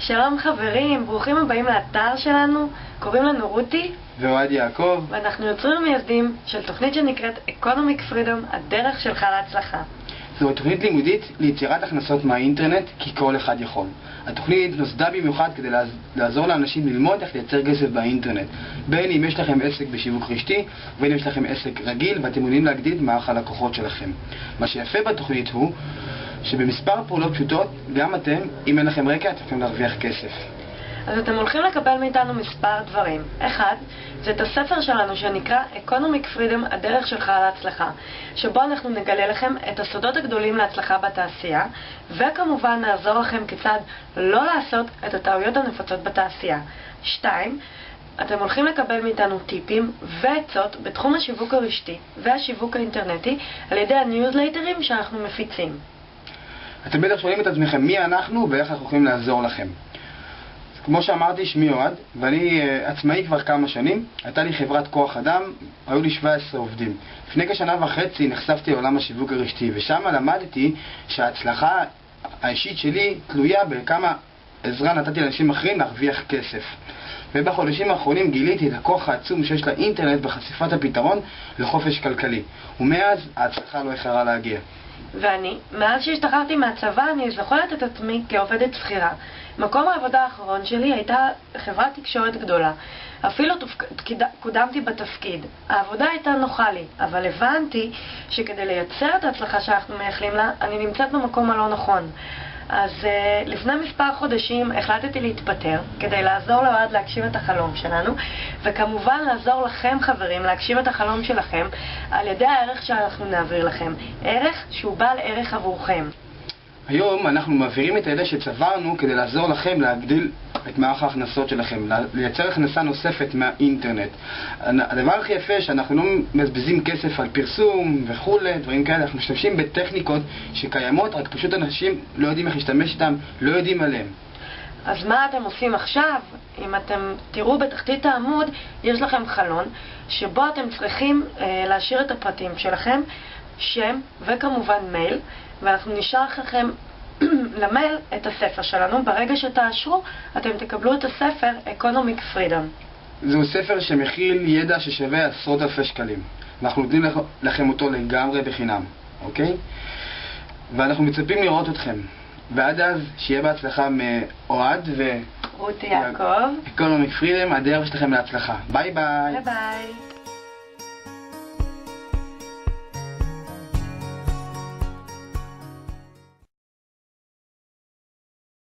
שלום חברים, ברוכים הבאים לאתר שלנו. קוראים לנו רותי ואוהד יעקב, ואנחנו יוצרים ומייסדים של תוכנית שנקראת Economic Freedom, הדרך שלך להצלחה. זו תוכנית לימודית ליצירת הכנסות מהאינטרנט, כי כל אחד יכול. התוכנית נוסדה במיוחד כדי לעזור לאנשים ללמוד איך לייצר כסף באינטרנט, בין אם יש לכם עסק בשיווק רשתי ובין אם יש לכם עסק רגיל ואתם מעוניינים להגדיל את מערך הלקוחות שלכם. מה שיפה בתוכנית הוא שבמספר פעולות פשוטות גם אתם, אם אין לכם רקע, אתם יכולים להרוויח כסף. אז אתם הולכים לקבל מאיתנו מספר דברים. אחד, זה את הספר שלנו שנקרא Economic Freedom, הדרך שלך להצלחה, שבו אנחנו נגלה לכם את הסודות הגדולים להצלחה בתעשייה, וכמובן נעזור לכם כיצד לא לעשות את הטעויות הנפוצות בתעשייה. שתיים, אתם הולכים לקבל מאיתנו טיפים ועצות בתחום השיווק הרשתי והשיווק האינטרנטי על ידי הניוזלייטרים שאנחנו מפיצים. אתם בטח שואלים את עצמכם מי אנחנו ואיך אנחנו יכולים לעזור לכם. כמו שאמרתי, שמי אוהד, ואני עצמאי כבר כמה שנים. הייתה לי חברת כוח אדם, היו לי 17 עובדים. לפני כשנה וחצי נחשפתי לעולם השיווק הרשתי, ושם למדתי שההצלחה האישית שלי תלויה בכמה עזרה נתתי לאנשים אחרים להרוויח כסף. ובחודשים האחרונים גיליתי את הכוח העצום שיש לאינטרנט בחשיפת הפתרון לחופש כלכלי. ומאז ההצלחה לא איחרה להגיע. ואני, מאז שהשתחררתי מהצבא, אני זוכרת את עצמי כעובדת שכירה. מקום העבודה האחרון שלי הייתה חברת תקשורת גדולה. אפילו קודמתי בתפקיד. העבודה הייתה נוחה לי, אבל הבנתי שכדי לייצר את ההצלחה שאנחנו מייחלים לה, אני נמצאת במקום הלא נכון. אז לפני מספר חודשים החלטתי להתפטר כדי לעזור לאוהד להגשים את החלום שלנו, וכמובן לעזור לכם חברים להגשים את החלום שלכם על ידי הערך שאנחנו נעביר לכם, ערך שהוא בעל ערך עבורכם. היום אנחנו מעבירים את הידע שצברנו כדי לעזור לכם להגדיל את מערך ההכנסות שלכם, לייצר הכנסה נוספת מהאינטרנט. הדבר הכי יפה שאנחנו לא מבזבזים כסף על פרסום וכולי, דברים כאלה. אנחנו משתמשים בטכניקות שקיימות, רק פשוט אנשים לא יודעים איך להשתמש איתם, לא יודעים עליהם. אז מה אתם עושים עכשיו? אם אתם תראו בתחתית העמוד, יש לכם חלון שבו אתם צריכים להשאיר את הפרטים שלכם, שם וכמובן מייל, ואנחנו נשלח לכם למייל את הספר שלנו. ברגע שתאשרו, אתם תקבלו את הספר Economic Freedom. זהו ספר שמכיל ידע ששווה עשרות אלפי שקלים. אנחנו נותנים לכם אותו לגמרי בחינם, אוקיי? ואנחנו מצפים לראות אתכם. ועד אז, שיהיה בהצלחה מאוהד רותי יעקב. Economic Freedom, הדרך שלכם להצלחה. ביי ביי. ביי ביי.